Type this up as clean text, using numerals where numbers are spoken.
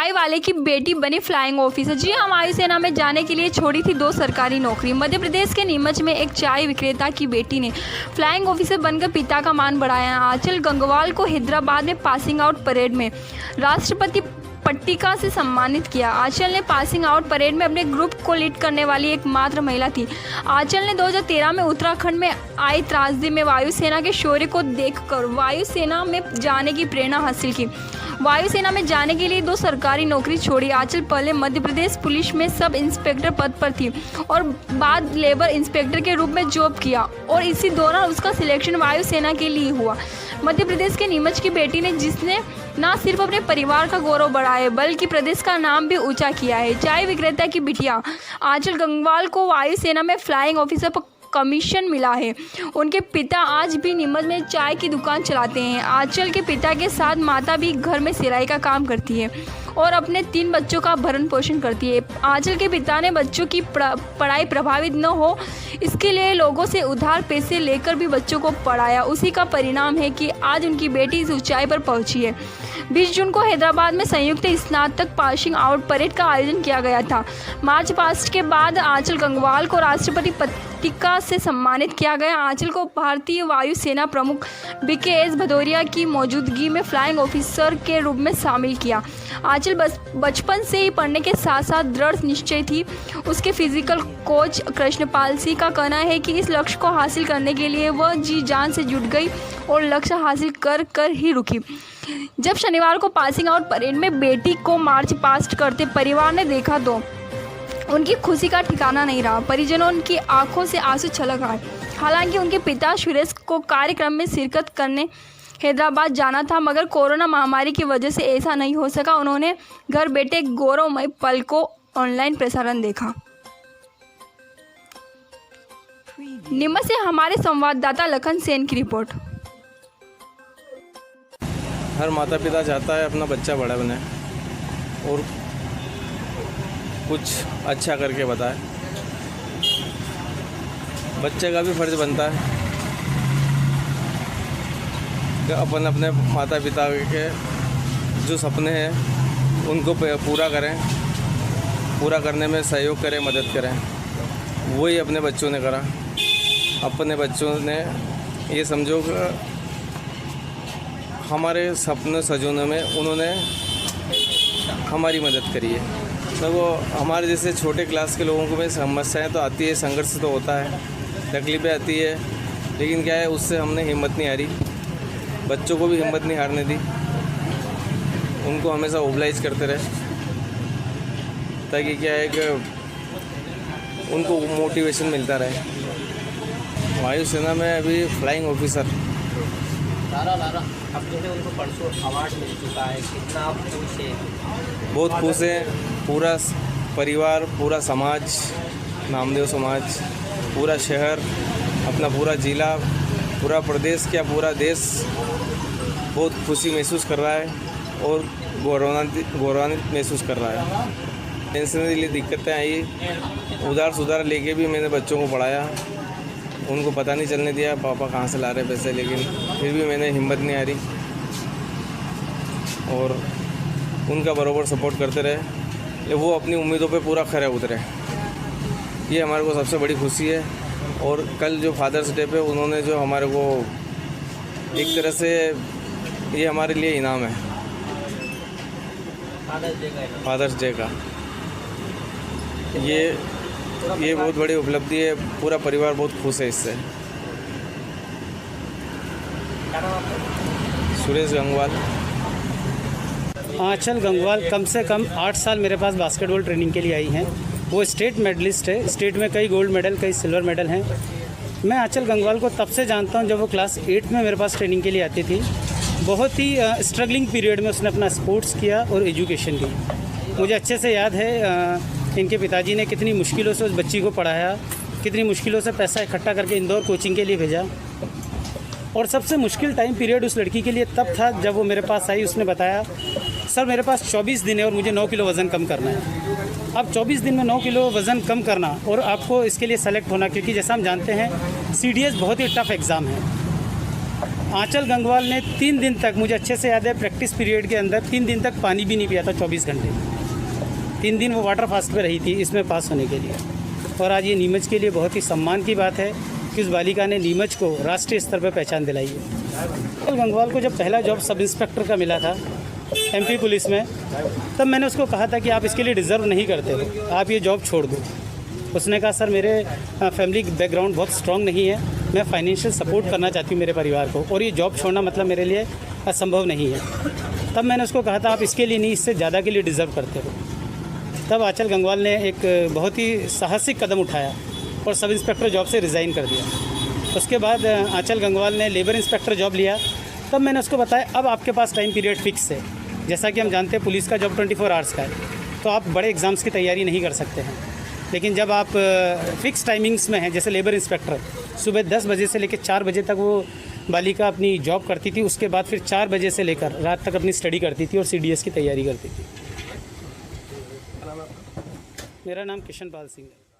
चाय वाले की बेटी बनी फ्लाइंग ऑफिसर। जी हाँ, वायुसेना में जाने के लिए छोड़ी थी 2 सरकारी नौकरी। मध्य प्रदेश के नीमच में एक चाय विक्रेता की बेटी ने फ्लाइंग ऑफिसर बनकर पिता का मान बढ़ाया। आंचल गंगवाल को हैदराबाद में पासिंग आउट परेड में राष्ट्रपति पट्टिका से सम्मानित किया। आंचल ने पासिंग आउट परेड में अपने ग्रुप को लीड करने वाली एकमात्र महिला थी। आंचल ने 2013 में उत्तराखंड में आई त्रासदी में वायुसेना के शौर्य को देखकर वायुसेना में जाने की प्रेरणा हासिल की। वायुसेना में जाने के लिए 2 सरकारी नौकरी छोड़ी। आंचल पहले मध्य प्रदेश पुलिस में सब इंस्पेक्टर पद पर थी और बाद लेबर इंस्पेक्टर के रूप में जॉब किया और इसी दौरान उसका सिलेक्शन वायुसेना के लिए हुआ। मध्य प्रदेश के नीमच की बेटी ने जिसने न सिर्फ अपने परिवार का गौरव बढ़ाया बल्कि प्रदेश का नाम भी ऊंचा किया है। चाय विक्रेता की बिटिया आंचल गंगवाल को वायुसेना में फ्लाइंग ऑफिसर पर कमीशन मिला है। उनके पिता आज भी नीमच में चाय की दुकान चलाते हैं। आंचल के पिता के साथ माता भी घर में सिलाई का काम करती है और अपने 3 बच्चों का भरण पोषण करती है। आंचल के पिता ने बच्चों की पढ़ाई प्रभावित न हो इसके लिए लोगों से उधार पैसे लेकर भी बच्चों को पढ़ाया। उसी का परिणाम है कि आज उनकी बेटी इस ऊंचाई पर पहुंची है। 20 जून को हैदराबाद में संयुक्त स्नातक पासिंग आउट परेड का आयोजन किया गया था। मार्च पास्ट के बाद आंचल गंगवाल को राष्ट्रपति पट्टिका से सम्मानित किया गया। आंचल को भारतीय वायुसेना प्रमुख BKS भदौरिया की मौजूदगी में फ्लाइंग ऑफिसर के रूप में शामिल किया। आंचल बचपन से ही पढ़ने के साथ साथ दृढ़ निश्चय थी। उसके फिजिकल कोच कृष्णपाल सिंह का कहना है कि इस लक्ष्य को हासिल करने के लिए वह जी जान से जुट गई और लक्ष्य हासिल कर ही रुकी। जब शनिवार को पासिंग आउट परेड में बेटी को मार्च पास्ट करते परिवार ने देखा तो उनकी खुशी का ठिकाना नहीं रहा। परिजनों की आंखों से आंसू छलक आए। हालांकि उनके पिता सुरेश को कार्यक्रम में शिरकत करने हैदराबाद जाना था मगर कोरोना महामारी की वजह से ऐसा नहीं हो सका। उन्होंने घर बैठे गौरवमय पल को ऑनलाइन प्रसारण देखा। नीमच से हमारे संवाददाता लखन सेन की रिपोर्ट। हर माता पिता चाहता है अपना बच्चा बड़ा बने और कुछ अच्छा करके बताए। बच्चे का भी फर्ज बनता है कि अपन अपने माता पिता के जो सपने हैं उनको पूरा करें, पूरा करने में सहयोग करें, मदद करें। वही अपने बच्चों ने करा। अपने बच्चों ने ये समझो कि हमारे सपने सजोने में उन्होंने हमारी मदद करी है। तो वो हमारे जैसे छोटे क्लास के लोगों को में समस्याएं तो आती है, संघर्ष तो होता है, तकलीफ़ें आती है, लेकिन क्या है उससे हमने हिम्मत नहीं हारी। बच्चों को भी हिम्मत नहीं हारने दी। उनको हमेशा ओबलाइज करते रहे ताकि क्या है कि उनको मोटिवेशन मिलता रहे। वायुसेना में अभी फ्लाइंग ऑफिसर अब जो है उनको परसों अवार्ड मिल चुका है, कितना आप खुश हैं? बहुत खुश हैं। पूरा परिवार, पूरा समाज, नामदेव समाज, पूरा शहर, अपना पूरा ज़िला, पूरा प्रदेश, क्या पूरा देश बहुत खुशी महसूस कर रहा है और गौरवान्वित महसूस कर रहा है। पेंशनरी दिक्कतें आई, उधार सुधार लेके भी मैंने बच्चों को पढ़ाया। उनको पता नहीं चलने दिया पापा कहाँ से ला रहे पैसे, लेकिन फिर भी मैंने हिम्मत नहीं हारी और उनका बराबर सपोर्ट करते रहे। वो अपनी उम्मीदों पे पूरा खरे उतरे। ये हमारे को सबसे बड़ी खुशी है। और कल जो फादर्स डे पे उन्होंने जो हमारे को एक तरह से ये हमारे लिए इनाम है फादर्स डे का। ये बहुत बड़ी उपलब्धि है। पूरा परिवार बहुत खुश है इससे। सुरेश गंगवाल। आंचल गंगवाल कम से कम 8 साल मेरे पास बास्केटबॉल ट्रेनिंग के लिए आई हैं। वो स्टेट मेडलिस्ट है। स्टेट में कई गोल्ड मेडल, कई सिल्वर मेडल हैं। मैं आंचल गंगवाल को तब से जानता हूं जब वो क्लास 8 में मेरे पास ट्रेनिंग के लिए आती थी। बहुत ही स्ट्रगलिंग पीरियड में उसने अपना स्पोर्ट्स किया और एजुकेशन की। मुझे अच्छे से याद है इनके पिताजी ने कितनी मुश्किलों से उस बच्ची को पढ़ाया, कितनी मुश्किलों से पैसा इकट्ठा करके इंदौर कोचिंग के लिए भेजा। और सबसे मुश्किल टाइम पीरियड उस लड़की के लिए तब था जब वो मेरे पास आई। उसने बताया, सर मेरे पास 24 दिन है और मुझे 9 किलो वज़न कम करना है। अब 24 दिन में 9 किलो वज़न कम करना और आपको इसके लिए सेलेक्ट होना, क्योंकि जैसा हम जानते हैं CDS बहुत ही टफ एग्ज़ाम है। आंचल गंगवाल ने 3 दिन तक, मुझे अच्छे से याद है, प्रैक्टिस पीरियड के अंदर 3 दिन तक पानी भी नहीं पिया था 24 घंटे। 3 दिन वो वाटर फास्ट पे रही थी इसमें पास होने के लिए। और आज ये नीमच के लिए बहुत ही सम्मान की बात है कि उस बालिका ने नीमच को राष्ट्रीय स्तर पर पहचान दिलाई है। आंचल गंगवाल को जब पहला जॉब सब इंस्पेक्टर का मिला था MP पुलिस में, तब मैंने उसको कहा था कि आप इसके लिए डिज़र्व नहीं करते हो, आप ये जॉब छोड़ दो। उसने कहा सर मेरे फैमिली बैकग्राउंड बहुत स्ट्रॉन्ग नहीं है, मैं फाइनेंशियल सपोर्ट करना चाहती हूँ मेरे परिवार को, और ये जॉब छोड़ना मतलब मेरे लिए असंभव नहीं है। तब मैंने उसको कहा था आप इसके लिए नहीं, इससे ज़्यादा के लिए डिज़र्व करते हो। तब आंचल गंगवाल ने एक बहुत ही साहसिक कदम उठाया और सब इंस्पेक्टर जॉब से रिज़ाइन कर दिया। उसके बाद आंचल गंगवाल ने लेबर इंस्पेक्टर जॉब लिया। तब मैंने उसको बताया अब आपके पास टाइम पीरियड फिक्स है। जैसा कि हम जानते हैं पुलिस का जॉब 24 आवर्स का है, तो आप बड़े एग्ज़ाम्स की तैयारी नहीं कर सकते हैं। लेकिन जब आप फ़िक्स टाइमिंग्स में हैं, जैसे लेबर इंस्पेक्टर सुबह 10 बजे से लेकर 4 बजे तक वो बालिका अपनी जॉब करती थी, उसके बाद फिर 4 बजे से लेकर रात तक अपनी स्टडी करती थी और CDS की तैयारी करती थी। मेरा नाम किशन पाल सिंह है।